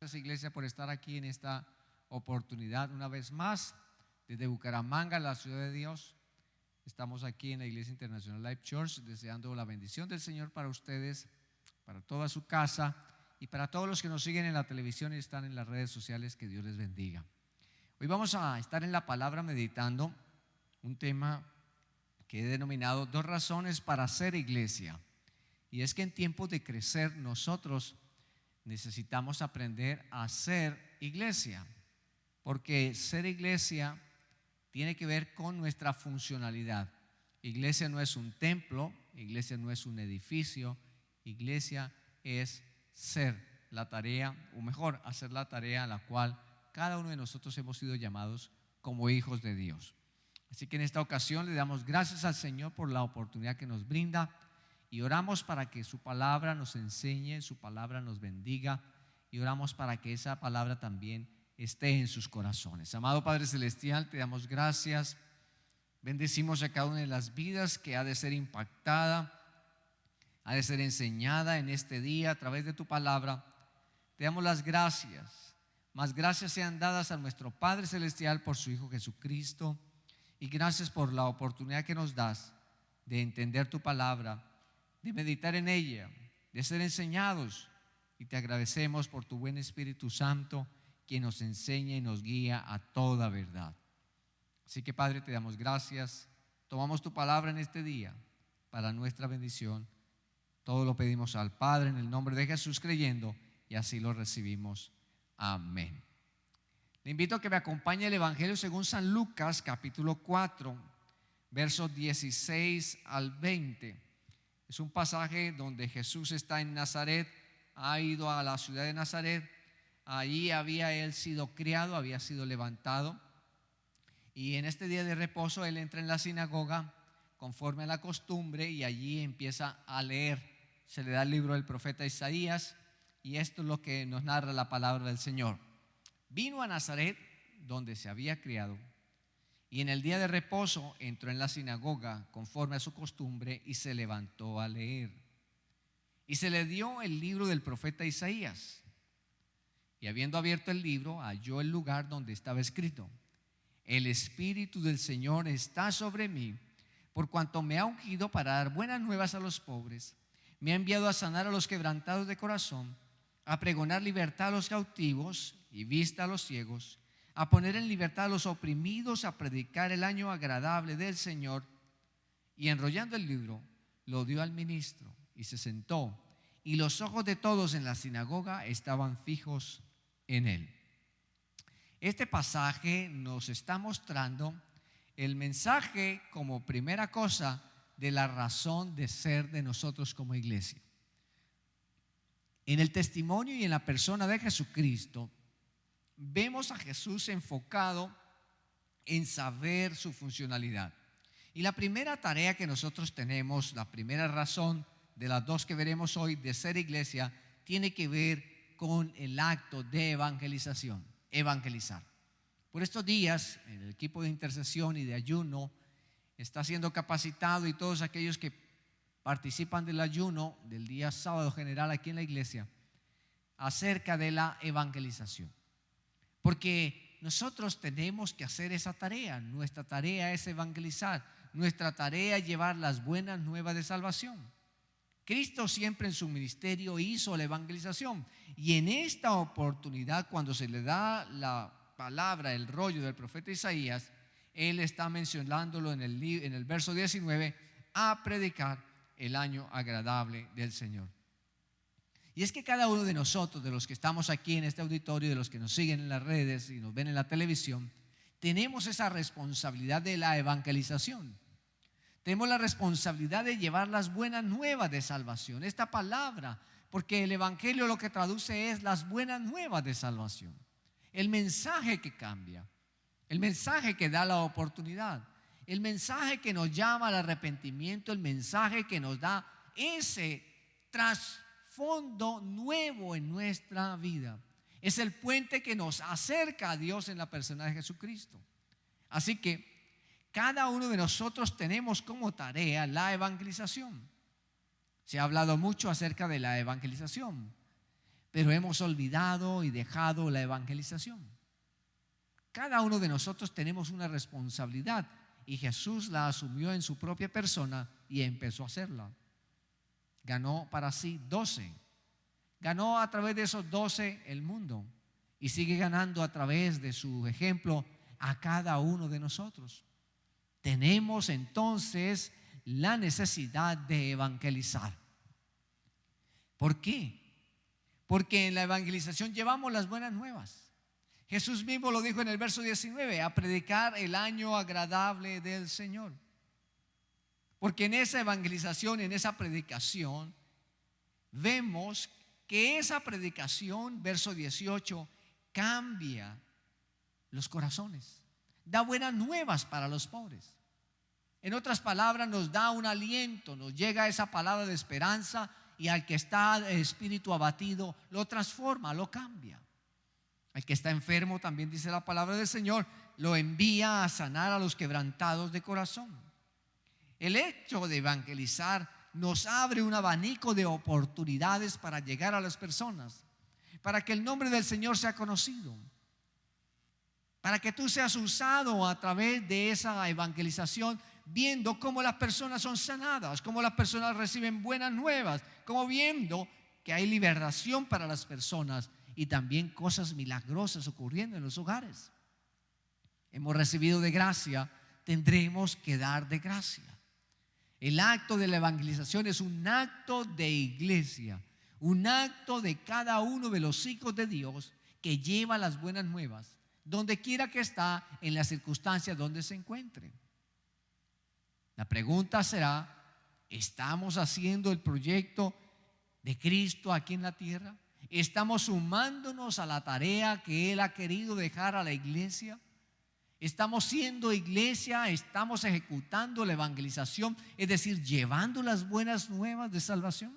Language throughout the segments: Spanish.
Gracias, iglesia, por estar aquí en esta oportunidad una vez más desde Bucaramanga, la ciudad de Dios. Estamos aquí en la Iglesia Internacional Life Church deseando la bendición del Señor para ustedes, para toda su casa y para todos los que nos siguen en la televisión y están en las redes sociales. Que Dios les bendiga. Hoy vamos a estar en la palabra meditando un tema que he denominado 2 razones para ser iglesia. Y es que en tiempos de crecer nosotros necesitamos aprender a ser iglesia, porque ser iglesia tiene que ver con nuestra funcionalidad. Iglesia no es un templo, iglesia no es un edificio, iglesia es ser la tarea, o mejor, hacer la tarea a la cual cada uno de nosotros hemos sido llamados como hijos de Dios. Así que en esta ocasión le damos gracias al Señor por la oportunidad que nos brinda y oramos para que su palabra nos enseñe, su palabra nos bendiga, y oramos para que esa palabra también esté en sus corazones. Amado Padre Celestial, te damos gracias. Bendecimos a cada una de las vidas que ha de ser impactada, ha de ser enseñada en este día a través de tu palabra. Te damos las gracias. Más gracias sean dadas a nuestro Padre Celestial por su Hijo Jesucristo, y gracias por la oportunidad que nos das de entender tu palabra, de meditar en ella, de ser enseñados, y te agradecemos por tu buen Espíritu Santo, quien nos enseña y nos guía a toda verdad. Así que, Padre, te damos gracias. Tomamos tu palabra en este día para nuestra bendición. Todo lo pedimos al Padre en el nombre de Jesús, creyendo, y así lo recibimos. Amén. Le invito a que me acompañe el Evangelio según San Lucas, capítulo 4, versos 16 al 20. Es un pasaje donde Jesús está en Nazaret, ha ido a la ciudad de Nazaret. Allí había él sido criado, había sido levantado, y en este día de reposo él entra en la sinagoga conforme a la costumbre y allí empieza a leer. Se le da el libro del profeta Isaías, y esto es lo que nos narra la palabra del Señor. Vino a Nazaret, donde se había criado, y en el día de reposo entró en la sinagoga conforme a su costumbre y se levantó a leer. Y se le dio el libro del profeta Isaías. Y habiendo abierto el libro, halló el lugar donde estaba escrito: El Espíritu del Señor está sobre mí, por cuanto me ha ungido para dar buenas nuevas a los pobres. Me ha enviado a sanar a los quebrantados de corazón, a pregonar libertad a los cautivos y vista a los ciegos, a poner en libertad a los oprimidos, a predicar el año agradable del Señor. Y enrollando el libro, lo dio al ministro y se sentó, y los ojos de todos en la sinagoga estaban fijos en él. Este pasaje nos está mostrando el mensaje como primera cosa de la razón de ser de nosotros como iglesia. En el testimonio y en la persona de Jesucristo vemos a Jesús enfocado en saber su funcionalidad. Y la primera tarea que nosotros tenemos, la primera razón de las 2 que veremos hoy de ser iglesia, tiene que ver con el acto de evangelización, evangelizar. Por estos días, el equipo de intercesión y de ayuno está siendo capacitado, y todos aquellos que participan del ayuno del día sábado general aquí en la iglesia, acerca de la evangelización. Porque nosotros tenemos que hacer esa tarea. Nuestra tarea es evangelizar. Nuestra tarea es llevar las buenas nuevas de salvación. Cristo siempre en su ministerio hizo la evangelización, y en esta oportunidad, cuando se le da la palabra, el rollo del profeta Isaías, él está mencionándolo en el verso 19, a predicar el año agradable del Señor. Y es que cada uno de nosotros, de los que estamos aquí en este auditorio, de los que nos siguen en las redes y nos ven en la televisión, tenemos esa responsabilidad de la evangelización. Tenemos la responsabilidad de llevar las buenas nuevas de salvación. Esta palabra, porque el evangelio lo que traduce es las buenas nuevas de salvación. El mensaje que cambia, el mensaje que da la oportunidad, el mensaje que nos llama al arrepentimiento, el mensaje que nos da ese trasfondo nuevo en nuestra vida. Es el puente que nos acerca a Dios en la persona de Jesucristo. Así que cada uno de nosotros tenemos como tarea la evangelización. Se ha hablado mucho acerca de la evangelización, pero hemos olvidado y dejado la evangelización. Cada uno de nosotros tenemos una responsabilidad y Jesús la asumió en su propia persona y empezó a hacerla. Ganó para sí 12. Ganó a través de esos 12 el mundo y sigue ganando a través de su ejemplo a cada uno de nosotros. Tenemos entonces la necesidad de evangelizar. ¿Por qué? Porque en la evangelización llevamos las buenas nuevas. Jesús mismo lo dijo en el verso 19, a predicar el año agradable del Señor. Porque en esa evangelización, en esa predicación, vemos que esa predicación, verso 18, cambia los corazones, da buenas nuevas para los pobres. En otras palabras, nos da un aliento, nos llega esa palabra de esperanza y al que está de espíritu abatido lo transforma, lo cambia. Al que está enfermo, también dice la palabra del Señor, lo envía a sanar a los quebrantados de corazón. El hecho de evangelizar nos abre un abanico de oportunidades para llegar a las personas, para que el nombre del Señor sea conocido, para que tú seas usado a través de esa evangelización, viendo cómo las personas son sanadas, cómo las personas reciben buenas nuevas, como viendo que hay liberación para las personas y también cosas milagrosas ocurriendo en los hogares. Hemos recibido de gracia, tendremos que dar de gracia. El acto de la evangelización es un acto de iglesia, un acto de cada uno de los hijos de Dios que lleva las buenas nuevas, donde quiera que está, en las circunstancias donde se encuentre. La pregunta será, ¿estamos haciendo el proyecto de Cristo aquí en la tierra? ¿Estamos sumándonos a la tarea que Él ha querido dejar a la iglesia? ¿Estamos siendo iglesia? ¿Estamos ejecutando la evangelización? Es decir, llevando las buenas nuevas de salvación.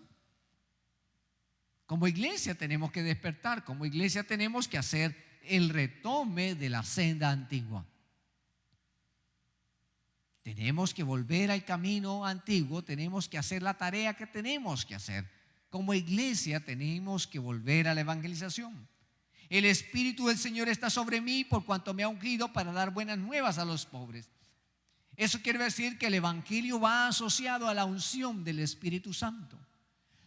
Como iglesia tenemos que despertar, como iglesia tenemos que hacer el retome de la senda antigua. Tenemos que volver al camino antiguo, tenemos que hacer la tarea que tenemos que hacer. Como iglesia tenemos que volver a la evangelización. El Espíritu del Señor está sobre mí por cuanto me ha ungido para dar buenas nuevas a los pobres. Eso quiere decir que el evangelio va asociado a la unción del Espíritu Santo.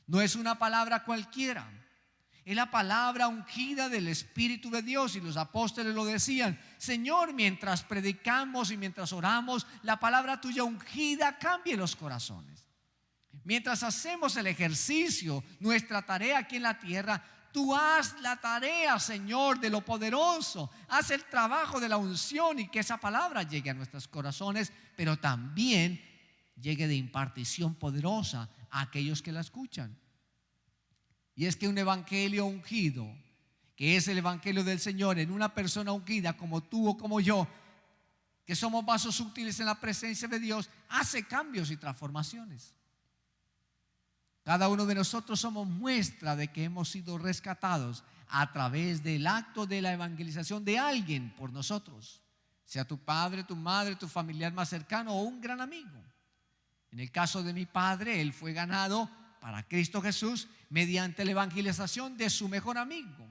No es una palabra cualquiera, es la palabra ungida del Espíritu de Dios. Y los apóstoles lo decían: Señor, mientras predicamos y mientras oramos, la palabra tuya ungida cambie los corazones. Mientras hacemos el ejercicio, nuestra tarea aquí en la tierra, tú haz la tarea, Señor, de lo poderoso. Haz el trabajo de la unción y que esa palabra llegue a nuestros corazones, pero también llegue de impartición poderosa a aquellos que la escuchan. Y es que un evangelio ungido, que es el evangelio del Señor, en una persona ungida como tú o como yo, que somos vasos útiles en la presencia de Dios, hace cambios y transformaciones. Cada uno de nosotros somos muestra de que hemos sido rescatados a través del acto de la evangelización de alguien por nosotros, sea tu padre, tu madre, tu familiar más cercano o un gran amigo. En el caso de mi padre, él fue ganado para Cristo Jesús mediante la evangelización de su mejor amigo.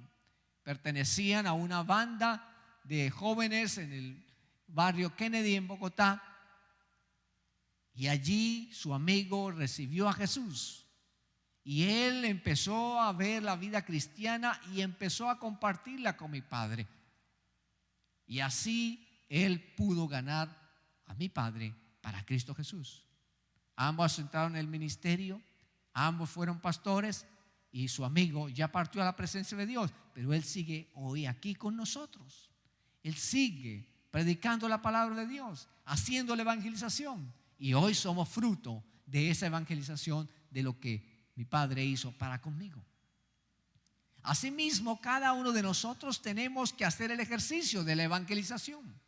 Pertenecían a una banda de jóvenes en el barrio Kennedy en Bogotá, y allí su amigo recibió a Jesús. Y él empezó a ver la vida cristiana y empezó a compartirla con mi padre. Y así él pudo ganar a mi padre para Cristo Jesús. Ambos entraron en el ministerio, ambos fueron pastores y su amigo ya partió a la presencia de Dios. Pero él sigue hoy aquí con nosotros. Él sigue predicando la palabra de Dios, haciendo la evangelización. Y hoy somos fruto de esa evangelización, de lo que mi padre hizo para conmigo. Asimismo, cada uno de nosotros tenemos que hacer el ejercicio de la evangelización.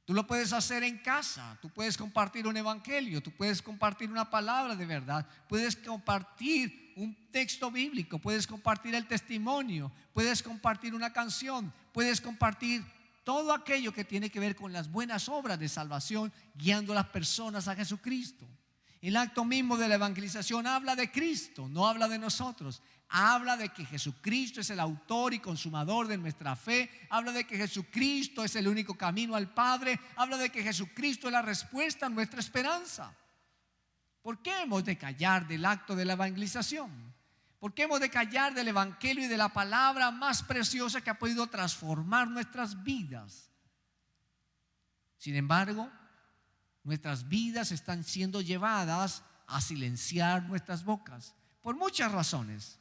Tú lo puedes hacer en casa, tú puedes compartir un evangelio, tú puedes compartir una palabra de verdad, puedes compartir un texto bíblico, puedes compartir el testimonio, puedes compartir una canción, puedes compartir todo aquello que tiene que ver con las buenas obras de salvación, guiando a las personas a Jesucristo. El acto mismo de la evangelización habla de Cristo, no habla de nosotros. Habla de que Jesucristo es el autor y consumador de nuestra fe. Habla de que Jesucristo es el único camino al Padre. Habla de que Jesucristo es la respuesta a nuestra esperanza. ¿Por qué hemos de callar del acto de la evangelización? ¿Por qué hemos de callar del evangelio y de la palabra más preciosa que ha podido transformar nuestras vidas? Sin embargo, nuestras vidas están siendo llevadas a silenciar nuestras bocas por muchas razones.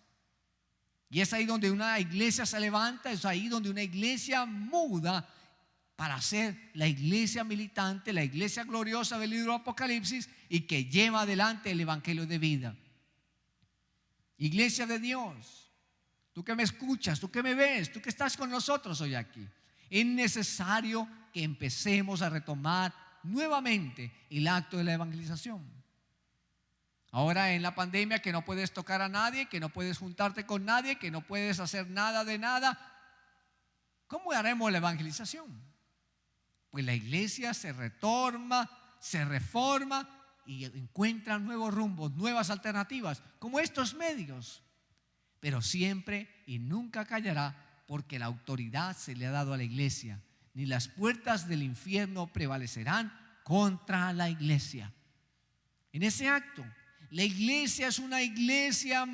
Y es ahí donde una iglesia se levanta, es ahí donde una iglesia muda para ser la iglesia militante, la iglesia gloriosa del libro de Apocalipsis y que lleva adelante el evangelio de vida. Iglesia de Dios, tú que me escuchas, tú que me ves, tú que estás con nosotros hoy aquí, es necesario que empecemos a retomar nuevamente el acto de la evangelización. Ahora en la pandemia, que no puedes tocar a nadie, que no puedes juntarte con nadie, que no puedes hacer nada de nada, ¿cómo haremos la evangelización? Pues la iglesia se reforma y encuentra nuevos rumbos, nuevas alternativas, como estos medios. Pero siempre y nunca callará, porque la autoridad se le ha dado a la iglesia. Ni las puertas del infierno prevalecerán contra la iglesia. En ese acto, la iglesia es una iglesia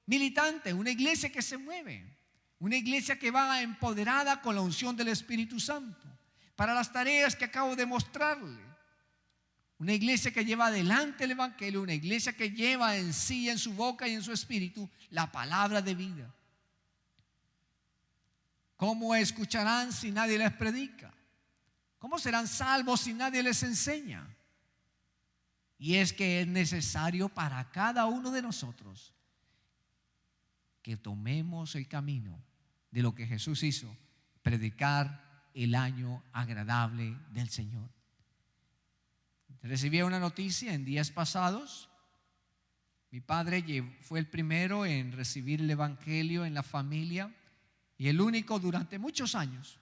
militante, una iglesia que se mueve, una iglesia que va empoderada con la unción del Espíritu Santo para las tareas que acabo de mostrarle. Una iglesia que lleva adelante el evangelio, una iglesia que lleva en sí, en su boca y en su espíritu, la palabra de vida. ¿Cómo escucharán si nadie les predica? ¿Cómo serán salvos si nadie les enseña? Y es que es necesario para cada uno de nosotros que tomemos el camino de lo que Jesús hizo, predicar el año agradable del Señor. Recibí una noticia en días pasados. Mi padre fue el primero en recibir el evangelio en la familia y el único durante muchos años.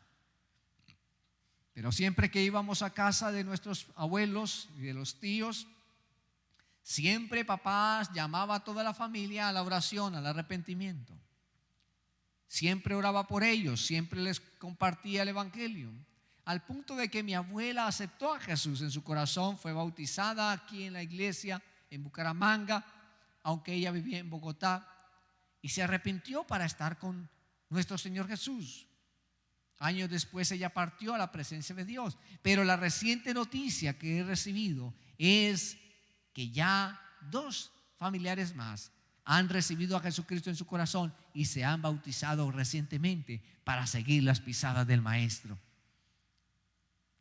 Pero siempre que íbamos a casa de nuestros abuelos y de los tíos, siempre papá llamaba a toda la familia a la oración, al arrepentimiento. Siempre oraba por ellos, siempre les compartía el evangelio, al punto de que mi abuela aceptó a Jesús en su corazón, fue bautizada aquí en la iglesia en Bucaramanga, aunque ella vivía en Bogotá, y se arrepintió para estar con nuestro Señor Jesús. Años después ella partió a la presencia de Dios. Pero la reciente noticia que he recibido es que ya 2 familiares más han recibido a Jesucristo en su corazón y se han bautizado recientemente para seguir las pisadas del Maestro.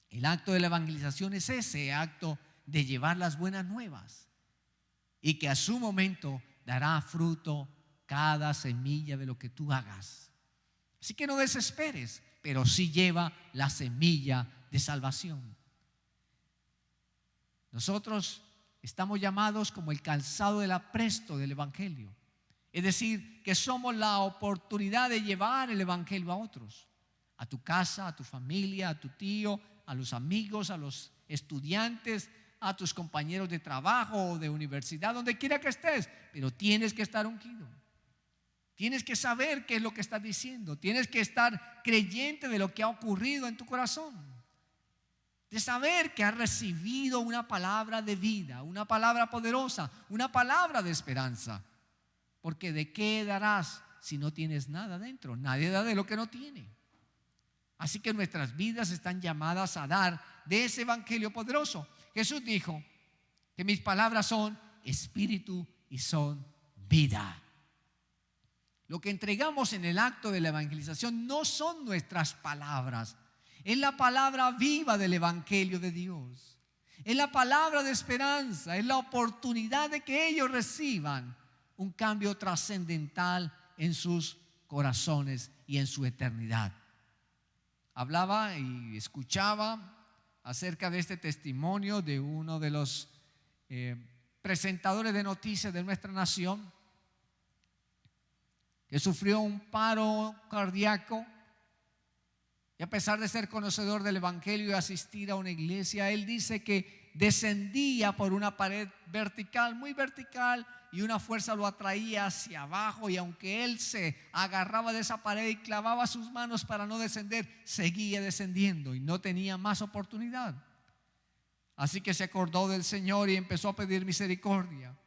El acto de la evangelización es ese acto de llevar las buenas nuevas y que a su momento dará fruto cada semilla de lo que tú hagas. Así que no desesperes, pero sí lleva la semilla de salvación. Nosotros estamos llamados como el calzado del apresto del evangelio. Es decir, que somos la oportunidad de llevar el evangelio a otros, a tu casa, a tu familia, a tu tío, a los amigos, a los estudiantes, a tus compañeros de trabajo o de universidad, donde quiera que estés. Pero tienes que estar ungido. Tienes que saber qué es lo que estás diciendo. Tienes que estar creyente de lo que ha ocurrido en tu corazón. De saber que has recibido una palabra de vida, una palabra poderosa, una palabra de esperanza. Porque ¿de qué darás si no tienes nada dentro? Nadie da de lo que no tiene. Así que nuestras vidas están llamadas a dar de ese evangelio poderoso. Jesús dijo que mis palabras son espíritu y son vida. Lo que entregamos en el acto de la evangelización no son nuestras palabras. Es la palabra viva del evangelio de Dios. Es la palabra de esperanza. Es la oportunidad de que ellos reciban un cambio trascendental en sus corazones y en su eternidad. Hablaba y escuchaba acerca de este testimonio de uno de los presentadores de noticias de nuestra nación, que sufrió un paro cardíaco y a pesar de ser conocedor del evangelio y asistir a una iglesia, él dice que descendía por una pared vertical, muy vertical, y una fuerza lo atraía hacia abajo, y aunque él se agarraba de esa pared y clavaba sus manos para no descender, seguía descendiendo y no tenía más oportunidad. Así que se acordó del Señor y empezó a pedir misericordia.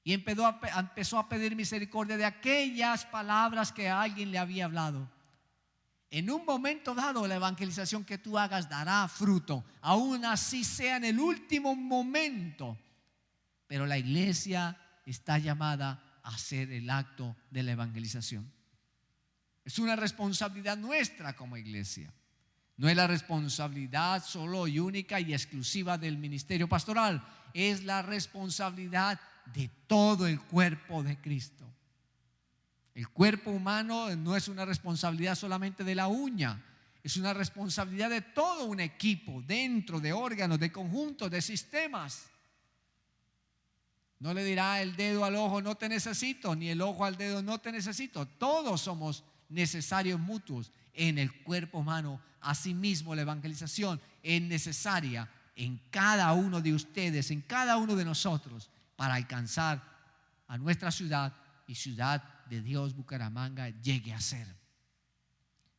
Y empezó a pedir misericordia de aquellas palabras que alguien le había hablado. En un momento dado, la evangelización que tú hagas dará fruto, aún así sea en el último momento. Pero la iglesia está llamada a hacer el acto de la evangelización. Es una responsabilidad nuestra como iglesia. No es la responsabilidad solo y única y exclusiva del ministerio pastoral. Es la responsabilidad de todo el cuerpo de Cristo. El cuerpo humano no es una responsabilidad solamente de la uña. Es una responsabilidad de todo un equipo, dentro de órganos, de conjuntos, de sistemas. No le dirá el dedo al ojo, no te necesito, ni el ojo al dedo, no te necesito. Todos somos necesarios mutuos en el cuerpo humano. Asimismo, la evangelización es necesaria en cada uno de ustedes, en cada uno de nosotros, para alcanzar a nuestra ciudad y ciudad de Dios, Bucaramanga, llegue a ser.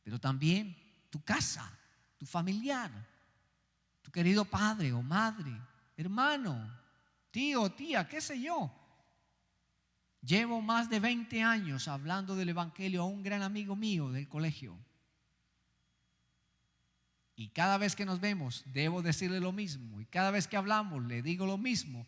Pero también tu casa, tu familiar, tu querido padre o madre, hermano, tío, tía, qué sé yo. Llevo más de 20 años hablando del evangelio a un gran amigo mío del colegio. Y cada vez que nos vemos, debo decirle lo mismo. Y cada vez que hablamos, le digo lo mismo.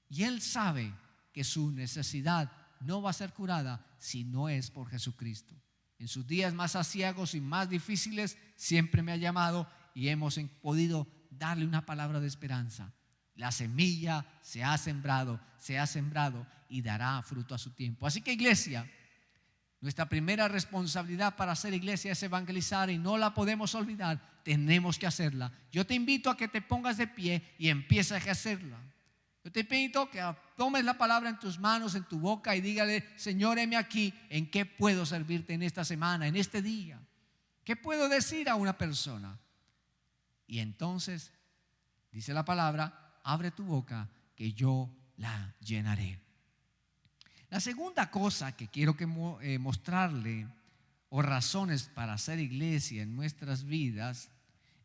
Y él sabe que su necesidad no va a ser curada si no es por Jesucristo. En sus días más aciagos y más difíciles, siempre me ha llamado y hemos podido darle una palabra de esperanza. La semilla se ha sembrado y dará fruto a su tiempo. Así que, iglesia, nuestra primera responsabilidad para hacer iglesia es evangelizar, y no la podemos olvidar. Tenemos que hacerla. Yo te invito a que te pongas de pie y empieces a hacerla. Yo te invito que tomes la palabra en tus manos, en tu boca, y dígale: Señor, heme aquí, ¿en qué puedo servirte en esta semana, en este día? ¿Qué puedo decir a una persona? Y entonces, dice la palabra, abre tu boca que yo la llenaré. La segunda cosa que quiero mostrarle, o razones para hacer iglesia en nuestras vidas,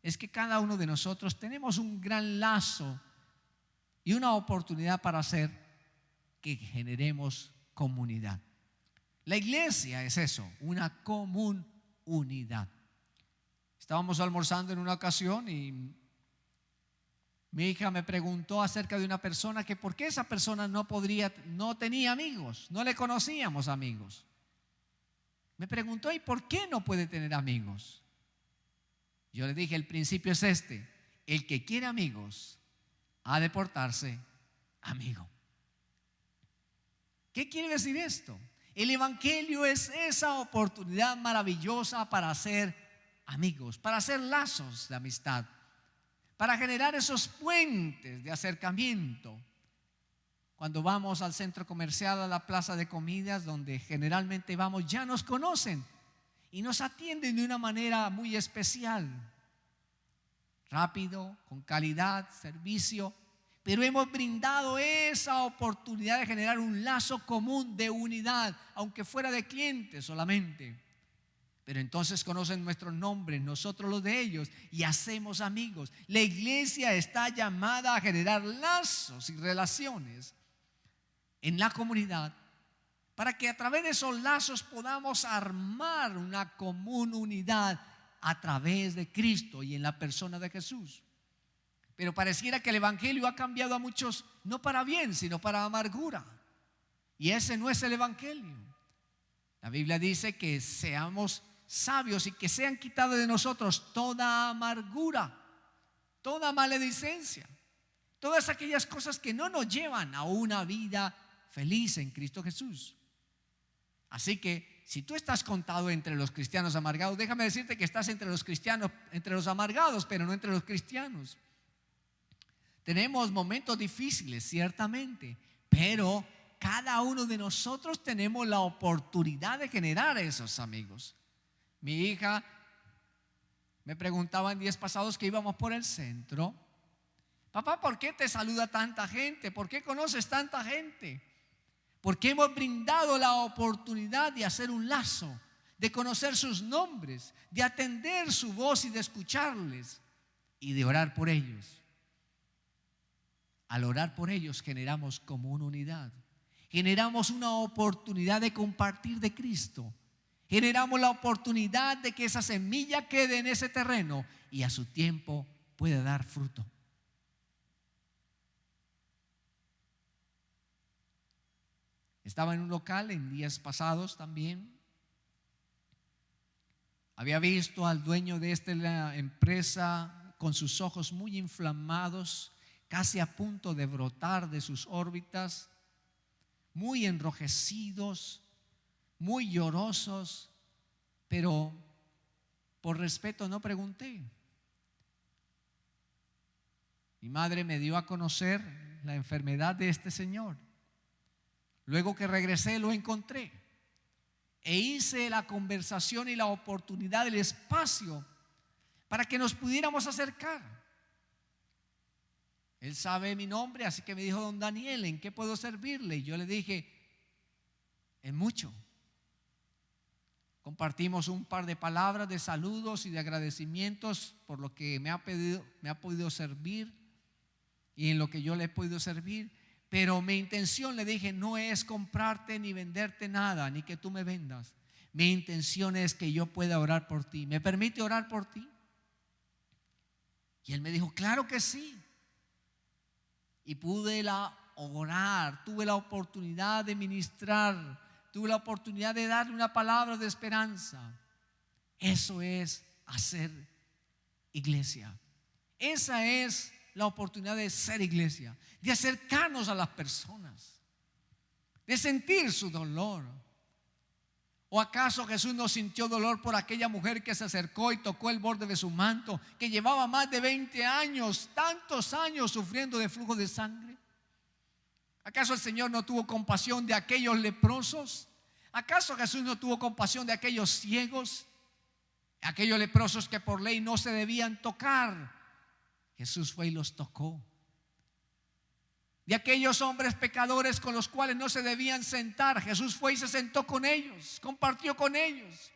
es que cada uno de nosotros tenemos un gran lazo y una oportunidad para hacer que generemos comunidad. La iglesia es eso, una común unidad. Estábamos almorzando en una ocasión y mi hija me preguntó acerca de una persona, que por qué esa persona no tenía amigos, no le conocíamos amigos. Me preguntó: ¿y por qué no puede tener amigos? Yo le dije: el principio es este: el que quiere amigos ha de portarse amigo. ¿Qué quiere decir esto? El evangelio es esa oportunidad maravillosa para hacer amigos, para hacer lazos de amistad, para generar esos puentes de acercamiento. Cuando vamos al centro comercial, a la plaza de comidas, donde generalmente vamos, ya nos conocen y nos atienden de una manera muy especial, rápido, con calidad, servicio. Pero hemos brindado esa oportunidad de generar un lazo común de unidad, aunque fuera de clientes solamente. Pero entonces conocen nuestros nombres, nosotros los de ellos, y hacemos amigos. La iglesia está llamada a generar lazos y relaciones en la comunidad, para que a través de esos lazos podamos armar una común unidad a través de Cristo y en la persona de Jesús. Pero pareciera que el evangelio ha cambiado a muchos, no para bien, sino para amargura. Y ese no es el evangelio. La Biblia dice que seamos sabios y que sean quitadas de nosotros toda amargura, toda maledicencia, todas aquellas cosas que no nos llevan a una vida feliz en Cristo Jesús. Así que si tú estás contado entre los cristianos amargados, déjame decirte que estás entre los cristianos, entre los amargados, pero no entre los cristianos. Tenemos momentos difíciles, ciertamente, pero cada uno de nosotros tenemos la oportunidad de generar esos amigos. Mi hija me preguntaba en días pasados que íbamos por el centro, Papá, ¿por qué te saluda tanta gente? ¿Por qué conoces tanta gente? Porque hemos brindado la oportunidad de hacer un lazo, de conocer sus nombres, de atender su voz y de escucharles y de orar por ellos. Al orar por ellos generamos como una unidad, generamos una oportunidad de compartir de Cristo, generamos la oportunidad de que esa semilla quede en ese terreno y a su tiempo pueda dar fruto. Estaba en un local en días pasados también. Había visto al dueño de esta empresa con sus ojos muy inflamados, casi a punto de brotar de sus órbitas, muy enrojecidos, muy llorosos, pero por respeto no pregunté. Mi madre me dio a conocer la enfermedad de este señor. Luego que regresé lo encontré e hice la conversación y la oportunidad, el espacio para que nos pudiéramos acercar. Él sabe mi nombre, así que me dijo: don Daniel, ¿en qué puedo servirle? Y yo le dije: en mucho. Compartimos un par de palabras de saludos y de agradecimientos por lo que me ha podido servir y en lo que yo le he podido servir. Pero mi intención, le dije, no es comprarte ni venderte nada, ni que tú me vendas. Mi intención es que yo pueda orar por ti. ¿Me permite orar por ti? Y él me dijo: claro que sí. Y pude orar, tuve la oportunidad de ministrar, tuve la oportunidad de darle una palabra de esperanza. Eso es hacer iglesia. Esa es la oportunidad de ser iglesia, de acercarnos a las personas, de sentir su dolor. ¿O acaso Jesús no sintió dolor por aquella mujer que se acercó y tocó el borde de su manto, que llevaba más de 20 años, tantos años sufriendo de flujo de sangre? ¿Acaso el Señor no tuvo compasión de aquellos leprosos? ¿Acaso Jesús no tuvo compasión de aquellos ciegos, aquellos leprosos que por ley no se debían tocar? Jesús fue y los tocó. De aquellos hombres pecadores con los cuales no se debían sentar, Jesús fue y se sentó con ellos, compartió con ellos.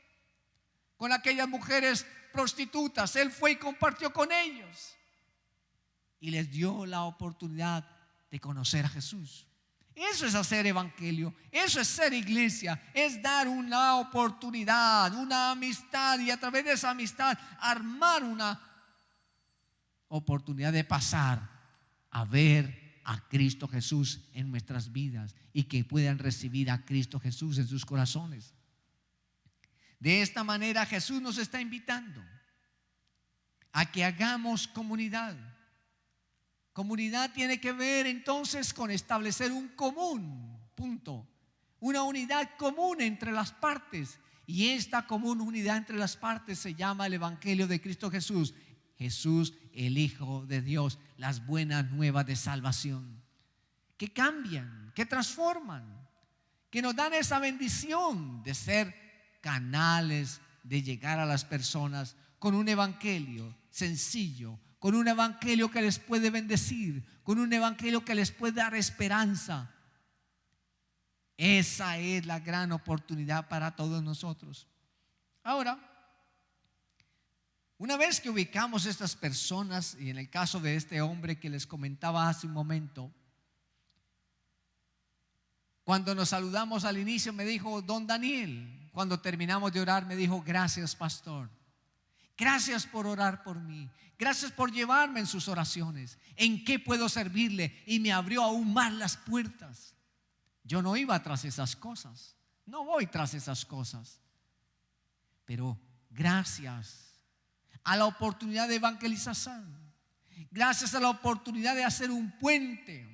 Con aquellas mujeres prostitutas, Él fue y compartió con ellos y les dio la oportunidad de conocer a Jesús. Eso es hacer evangelio, eso es ser iglesia, es dar una oportunidad, una amistad, y a través de esa amistad armar una oportunidad de pasar a ver a Cristo Jesús en nuestras vidas y que puedan recibir a Cristo Jesús en sus corazones. De esta manera Jesús nos está invitando a que hagamos comunidad. Comunidad tiene que ver entonces con establecer un común punto, una unidad común entre las partes, y esta común unidad entre las partes se llama el Evangelio de Cristo Jesús. Jesús, el Hijo de Dios, las buenas nuevas de salvación, que cambian, que transforman, que nos dan esa bendición de ser canales de llegar a las personas con un evangelio sencillo, con un evangelio que les puede bendecir, con un evangelio que les puede dar esperanza. Esa es la gran oportunidad para todos nosotros. Ahora, una vez que ubicamos estas personas, y en el caso de este hombre que les comentaba hace un momento, cuando nos saludamos al inicio me dijo: don Daniel. Cuando terminamos de orar me dijo: gracias, pastor, gracias por orar por mí, gracias por llevarme en sus oraciones, ¿en qué puedo servirle? Y me abrió aún más las puertas. Yo no iba tras esas cosas, no voy tras esas cosas, pero gracias a la oportunidad de evangelización, gracias a la oportunidad de hacer un puente,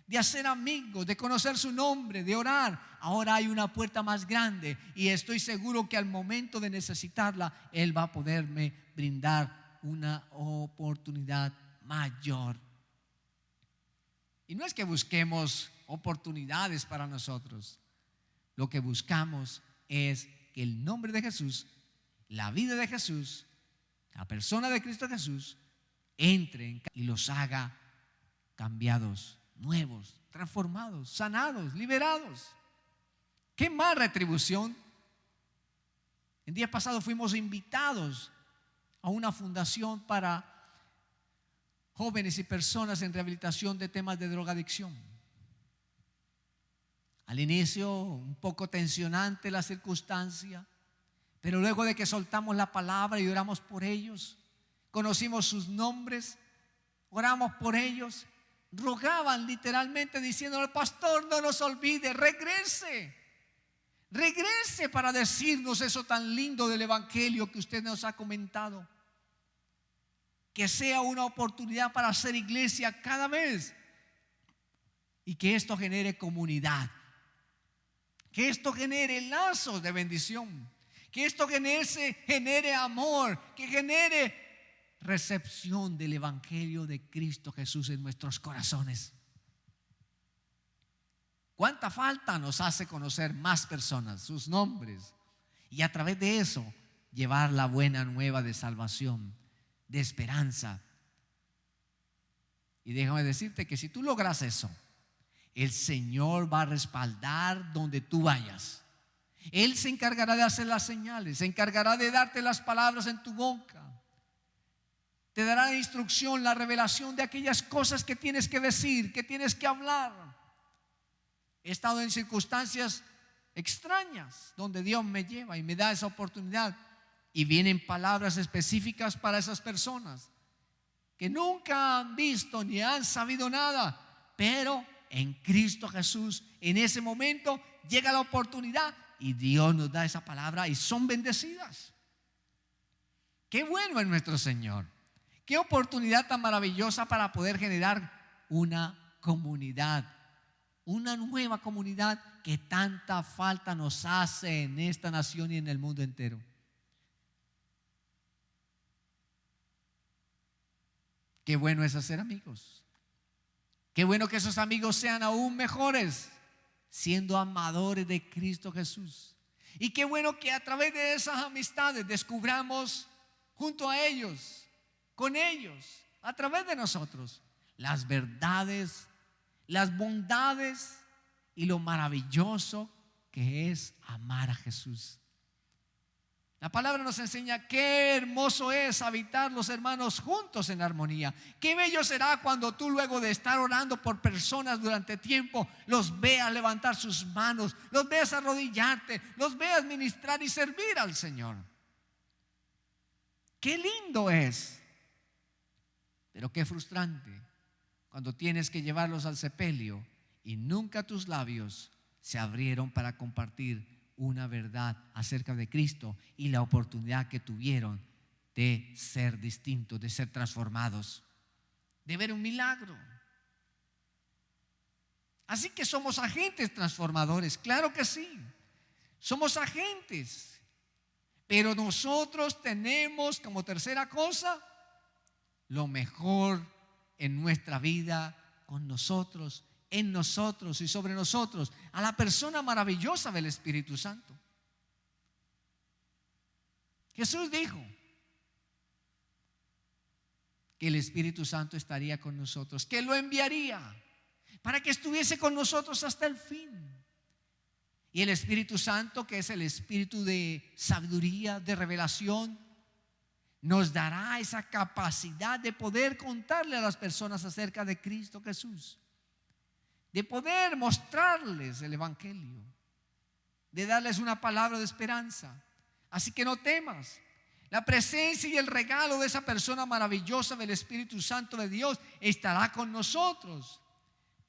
de hacer amigos, de conocer su nombre, de orar, ahora hay una puerta más grande, y estoy seguro que al momento de necesitarla Él va a poderme brindar una oportunidad mayor. Y no es que busquemos oportunidades para nosotros, lo que buscamos es que el nombre de Jesús, la vida de Jesús, la persona de Cristo Jesús entre y los haga cambiados, nuevos, transformados, sanados, liberados. ¿Qué más retribución? El día pasado fuimos invitados a una fundación para jóvenes y personas en rehabilitación de temas de drogadicción. Al inicio un poco tensionante la circunstancia, pero luego de que soltamos la palabra y oramos por ellos, conocimos sus nombres, oramos por ellos, rogaban literalmente diciendo al pastor: no nos olvide, regrese para decirnos eso tan lindo del evangelio que usted nos ha comentado. Que sea una oportunidad para hacer iglesia cada vez y que esto genere comunidad, que esto genere lazos de bendición, que esto genere amor, que genere recepción del evangelio de Cristo Jesús en nuestros corazones. ¿Cuánta falta nos hace conocer más personas, sus nombres, y a través de eso llevar la buena nueva de salvación, de esperanza? Y déjame decirte que si tú logras eso, el Señor va a respaldar donde tú vayas. Él se encargará de hacer las señales, se encargará de darte las palabras en tu boca, te dará la instrucción, la revelación de aquellas cosas que tienes que decir, que tienes que hablar. He estado en circunstancias extrañas donde Dios me lleva y me da esa oportunidad, y vienen palabras específicas para esas personas que nunca han visto ni han sabido nada, pero en Cristo Jesús en ese momento llega la oportunidad y Dios nos da esa palabra y son bendecidas. Qué bueno es nuestro Señor. Qué oportunidad tan maravillosa para poder generar una comunidad, una nueva comunidad que tanta falta nos hace en esta nación y en el mundo entero. Qué bueno es hacer amigos. Qué bueno que esos amigos sean aún mejores, siendo amadores de Cristo Jesús. Y qué bueno que a través de esas amistades descubramos junto a ellos, con ellos, a través de nosotros, las verdades, las bondades y lo maravilloso que es amar a Jesús. La palabra nos enseña qué hermoso es habitar los hermanos juntos en armonía. Qué bello será cuando tú, luego de estar orando por personas durante tiempo, los veas levantar sus manos, los veas arrodillarte, los veas ministrar y servir al Señor. Qué lindo es. Pero qué frustrante cuando tienes que llevarlos al sepelio y nunca tus labios se abrieron para compartir una verdad acerca de Cristo y la oportunidad que tuvieron de ser distintos, de ser transformados, de ver un milagro. Así que somos agentes transformadores, claro que sí, somos agentes, pero nosotros tenemos como tercera cosa lo mejor en nuestra vida, con nosotros, en nosotros y sobre nosotros, a la persona maravillosa del Espíritu Santo. Jesús dijo que el Espíritu Santo estaría con nosotros, que lo enviaría para que estuviese con nosotros hasta el fin. Y el Espíritu Santo, que es el espíritu de sabiduría, de revelación, nos dará esa capacidad de poder contarle a las personas acerca de Cristo Jesús, de poder mostrarles el evangelio, de darles una palabra de esperanza. Así que no temas. La presencia y el regalo de esa persona maravillosa del Espíritu Santo de Dios estará con nosotros.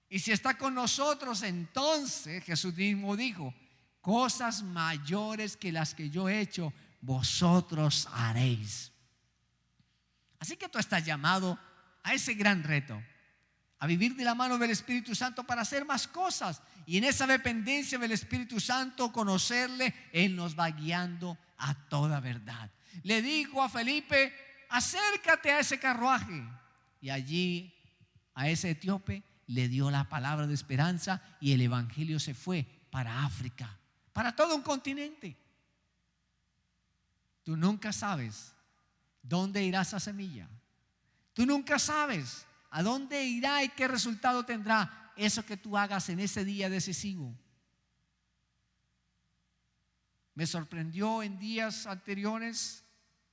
Y si está con nosotros, entonces Jesús mismo dijo: cosas mayores que las que yo he hecho, vosotros haréis. Así que tú estás llamado a ese gran reto, a vivir de la mano del Espíritu Santo para hacer más cosas. Y en esa dependencia del Espíritu Santo, conocerle, Él nos va guiando a toda verdad. Le dijo a Felipe: acércate a ese carruaje. Y allí a ese etíope le dio la palabra de esperanza y el evangelio se fue para África, para todo un continente. Tú nunca sabes dónde irá esa semilla. Tú nunca sabes ¿A dónde irá y qué resultado tendrá eso que tú hagas en ese día decisivo? Me sorprendió en días anteriores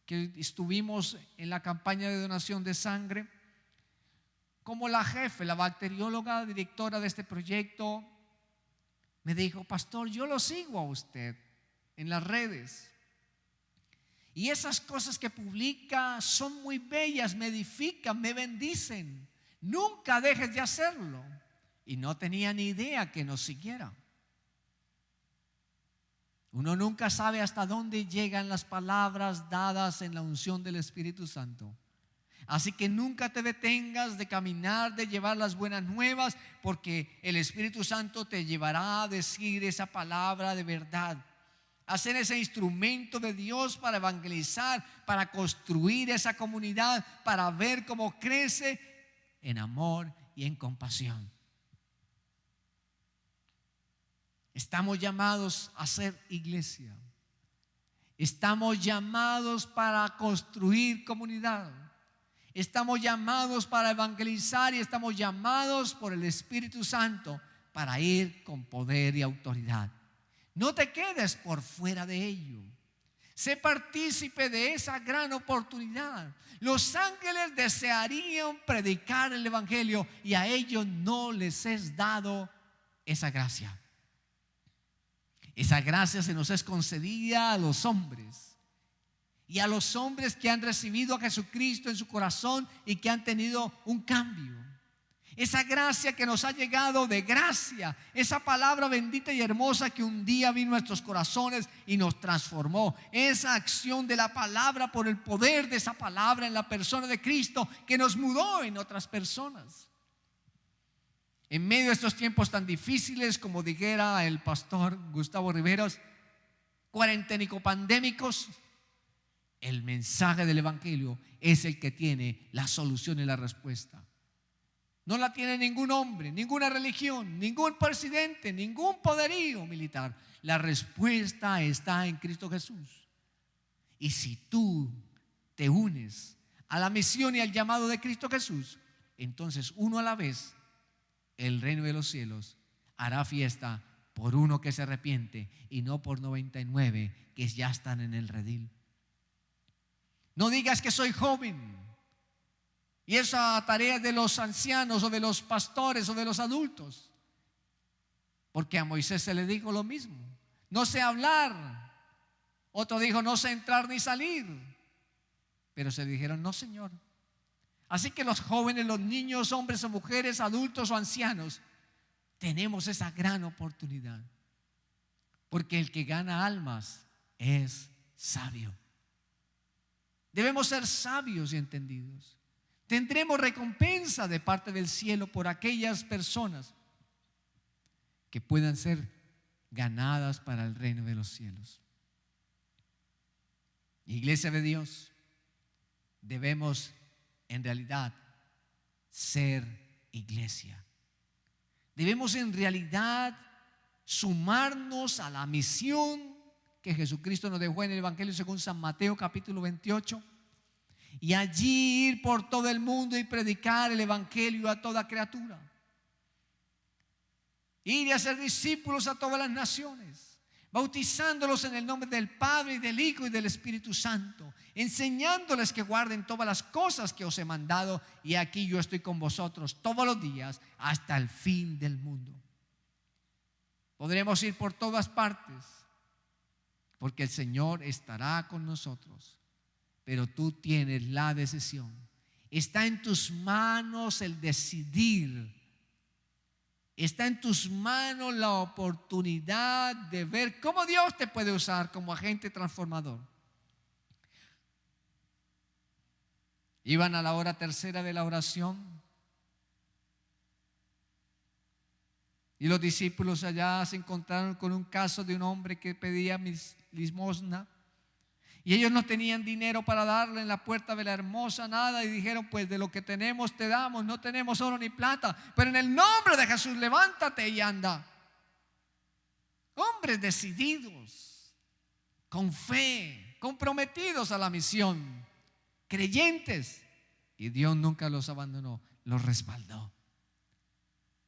que estuvimos en la campaña de donación de sangre, como la jefe, la bacterióloga, directora de este proyecto, me dijo: pastor, yo lo sigo a usted en las redes y esas cosas que publica son muy bellas, me edifican, me bendicen. Nunca dejes de hacerlo. Y no tenía ni idea que nos siguiera. Uno nunca sabe hasta dónde llegan las palabras dadas en la unción del Espíritu Santo. Así que nunca te detengas de caminar, de llevar las buenas nuevas, porque el Espíritu Santo te llevará a decir esa palabra de verdad, a ser ese instrumento de Dios para evangelizar, para construir esa comunidad, para ver cómo crece en amor y en compasión. Estamos llamados a ser iglesia. Estamos llamados para construir comunidad. Estamos llamados para evangelizar y estamos llamados por el Espíritu Santo para ir con poder y autoridad. No te quedes por fuera de ello. Sé partícipe de esa gran oportunidad. Los ángeles desearían predicar el evangelio y a ellos no les es dado esa gracia. Esa gracia se nos es concedida a los hombres. Y a los hombres que han recibido a Jesucristo en su corazón y que han tenido un cambio. Esa gracia que nos ha llegado de gracia, esa palabra bendita y hermosa que un día vino a nuestros corazones y nos transformó. Esa acción de la palabra por el poder de esa palabra en la persona de Cristo que nos mudó en otras personas. En medio de estos tiempos tan difíciles, como dijera el pastor Gustavo Riveros, cuarenténico-pandémicos, el mensaje del evangelio es el que tiene la solución y la respuesta. No la tiene ningún hombre, ninguna religión, ningún presidente, ningún poderío militar. La respuesta está en Cristo Jesús. Y si tú te unes a la misión y al llamado de Cristo Jesús, entonces uno a la vez, el reino de los cielos hará fiesta por uno que se arrepiente y no por 99 que ya están en el redil. No digas que soy joven y esa tarea es de los ancianos o de los pastores o de los adultos, porque a Moisés se le dijo lo mismo: no sé hablar. Otro dijo: no sé entrar ni salir. Pero se dijeron: no, Señor. Así que los jóvenes, los niños, hombres o mujeres, adultos o ancianos, tenemos esa gran oportunidad, porque el que gana almas es sabio. Debemos ser sabios y entendidos. Tendremos recompensa de parte del cielo por aquellas personas que puedan ser ganadas para el reino de los cielos. Iglesia de Dios, debemos en realidad ser iglesia. Debemos en realidad sumarnos a la misión que Jesucristo nos dejó en el Evangelio según San Mateo capítulo 28, y allí ir por todo el mundo y predicar el Evangelio a toda criatura. Ir y hacer discípulos a todas las naciones, bautizándolos en el nombre del Padre y del Hijo y del Espíritu Santo, enseñándoles que guarden todas las cosas que os he mandado, y aquí yo estoy con vosotros todos los días hasta el fin del mundo. Podremos ir por todas partes porque el Señor estará con nosotros, pero tú tienes la decisión. Está en tus manos el decidir. Está en tus manos la oportunidad de ver cómo Dios te puede usar como agente transformador. Iban a la hora tercera de la oración y los discípulos allá se encontraron con un caso de un hombre que pedía limosna. Y ellos no tenían dinero para darle en la puerta de la hermosa nada, y dijeron: pues de lo que tenemos te damos, no tenemos oro ni plata, pero en el nombre de Jesús levántate y anda. Hombres decididos, con fe, comprometidos a la misión, creyentes, y Dios nunca los abandonó. los respaldó.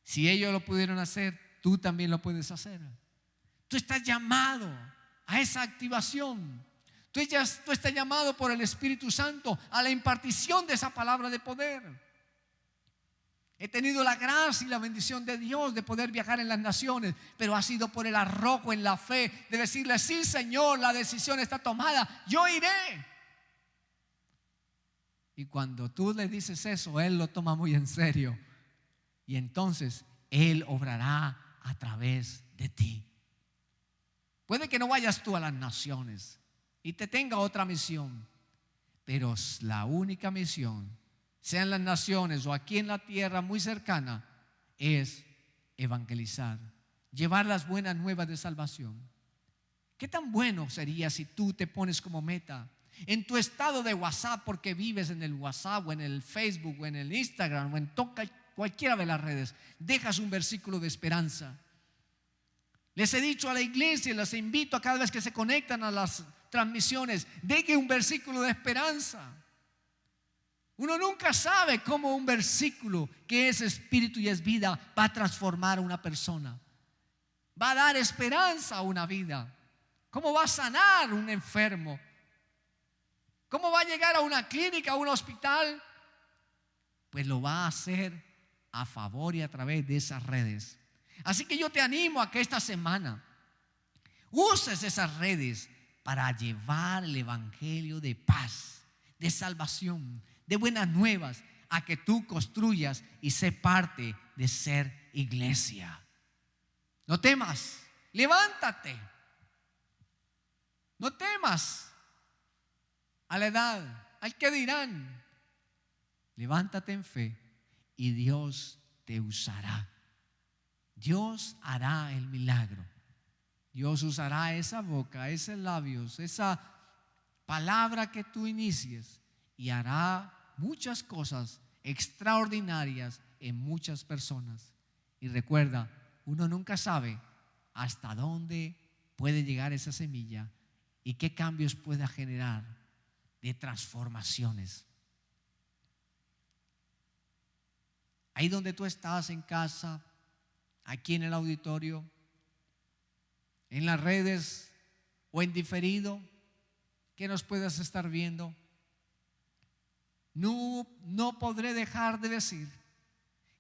Si ellos lo pudieron hacer, tú también lo puedes hacer. Tú estás llamado a esa activación. Tú estás llamado por el Espíritu Santo a la impartición de esa palabra de poder. He tenido la gracia y la bendición de Dios de poder viajar en las naciones, pero ha sido por el arrojo en la fe de decirle: sí, Señor, la decisión está tomada, yo iré. Y cuando tú le dices eso, Él lo toma muy en serio. Y entonces Él obrará a través de ti. Puede que no vayas tú a las naciones y te tenga otra misión, pero la única misión, sea en las naciones o aquí en la tierra muy cercana, es evangelizar, llevar las buenas nuevas de salvación. ¿Qué tan bueno sería si tú te pones como meta en tu estado de WhatsApp, porque vives en el WhatsApp o en el Facebook o en el Instagram o en cualquiera de las redes, dejas un versículo de esperanza? Les he dicho a la iglesia, les invito a cada vez que se conectan a las transmisiones, deje un versículo de esperanza. Uno nunca sabe cómo un versículo que es espíritu y es vida va a transformar a una persona, va a dar esperanza a una vida. ¿Cómo va a sanar un enfermo? ¿Cómo va a llegar a una clínica, a un hospital? Pues lo va a hacer a favor y a través de esas redes. Así que yo te animo a que esta semana uses esas redes para llevar el evangelio de paz, de salvación, de buenas nuevas, a que tú construyas y sé parte de ser iglesia. No temas, levántate. No temas a la edad, al que dirán. Levántate en fe y Dios te usará. Dios hará el milagro. Dios usará esa boca, esos labios, esa palabra que tú inicies, y hará muchas cosas extraordinarias en muchas personas. Y recuerda, uno nunca sabe hasta dónde puede llegar esa semilla y qué cambios pueda generar de transformaciones. Ahí donde tú estás, en casa, aquí en el auditorio, en las redes o en diferido, que nos puedas estar viendo, no podré dejar de decir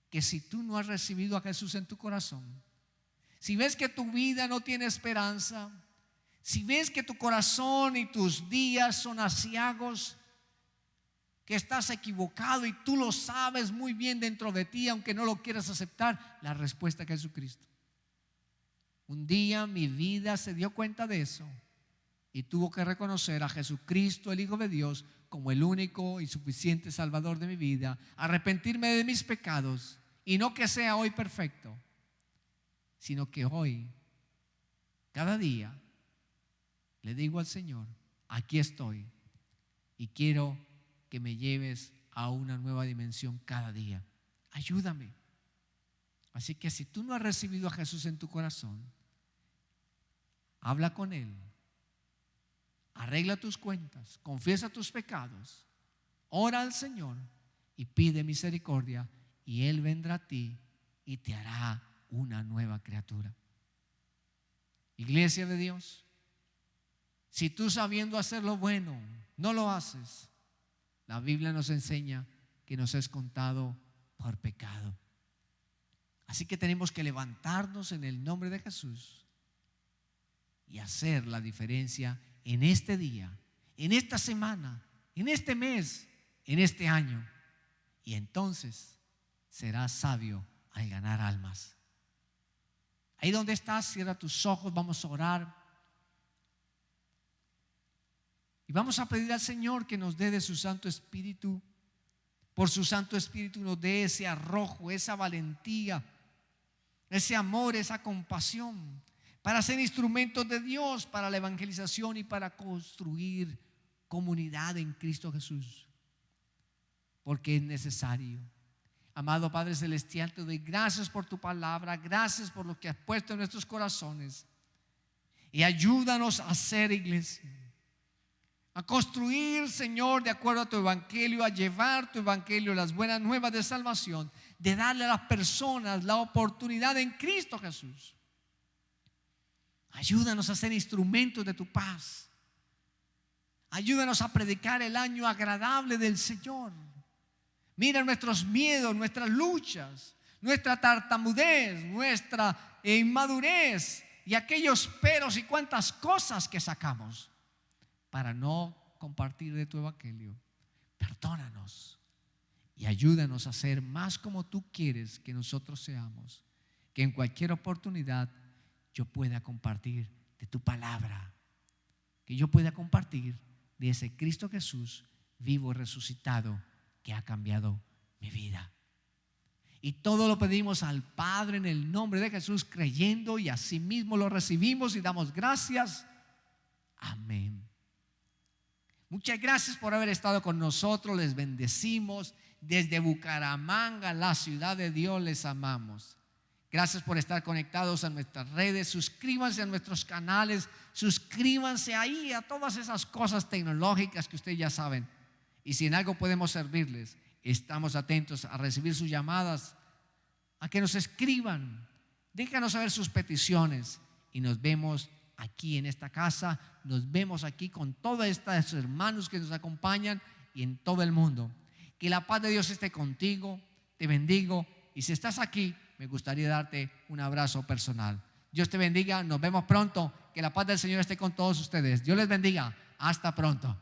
que si tú no has recibido a Jesús en tu corazón, si ves que tu vida no tiene esperanza, si ves que tu corazón y tus días son aciagos, que estás equivocado y tú lo sabes muy bien dentro de ti, aunque no lo quieras aceptar, la respuesta es Jesucristo. Un día mi vida se dio cuenta de eso y tuvo que reconocer a Jesucristo, el Hijo de Dios, como el único y suficiente Salvador de mi vida, arrepentirme de mis pecados, y no que sea hoy perfecto, sino que hoy, cada día, le digo al Señor: aquí estoy y quiero que me lleves a una nueva dimensión cada día. Ayúdame. Así que si tú no has recibido a Jesús en tu corazón, habla con Él, arregla tus cuentas, confiesa tus pecados, ora al Señor y pide misericordia, y Él vendrá a ti y te hará una nueva criatura. Iglesia de Dios, si tú, sabiendo hacer lo bueno, no lo haces, la Biblia nos enseña que nos es contado por pecado. Así que tenemos que levantarnos en el nombre de Jesús y hacer la diferencia en este día, en esta semana, en este mes, en este año. Y entonces serás sabio al ganar almas. Ahí donde estás, cierra tus ojos, vamos a orar. Y vamos a pedir al Señor que nos dé de su Santo Espíritu. Por su Santo Espíritu nos dé ese arrojo, esa valentía, ese amor, esa compasión, para ser instrumentos de Dios para la evangelización y para construir comunidad en Cristo Jesús, porque es necesario. Amado Padre Celestial, te doy gracias por tu palabra, gracias por lo que has puesto en nuestros corazones, y ayúdanos a ser iglesia. a construir, Señor, de acuerdo a tu evangelio, a llevar tu evangelio, las buenas nuevas de salvación, de darle a las personas la oportunidad en Cristo Jesús. Ayúdanos a ser instrumentos de tu paz. Ayúdanos a predicar el año agradable del Señor. Mira nuestros miedos, nuestras luchas, nuestra tartamudez, nuestra inmadurez y aquellos peros y cuantas cosas que sacamos para no compartir de tu evangelio. Perdónanos y ayúdanos a ser más como tú quieres que nosotros seamos, que en cualquier oportunidad yo pueda compartir de tu palabra, que yo pueda compartir de ese Cristo Jesús vivo y resucitado que ha cambiado mi vida. Y todo lo pedimos al Padre en el nombre de Jesús, creyendo, y así mismo lo recibimos y damos gracias. Amén. Muchas gracias por haber estado con nosotros. Les bendecimos desde Bucaramanga, la ciudad de Dios. Les amamos. Gracias por estar conectados a nuestras redes. Suscríbanse a nuestros canales. Suscríbanse ahí a todas esas cosas tecnológicas que ustedes ya saben. Y si en algo podemos servirles, estamos atentos a recibir sus llamadas, a que nos escriban. Déjanos saber sus peticiones y nos vemos aquí en esta casa. Nos vemos aquí con todos estos hermanos que nos acompañan y en todo el mundo. Que la paz de Dios esté contigo. Te bendigo. Y si estás aquí, me gustaría darte un abrazo personal. Dios te bendiga. Nos vemos pronto. Que la paz del Señor esté con todos ustedes. Dios les bendiga. Hasta pronto.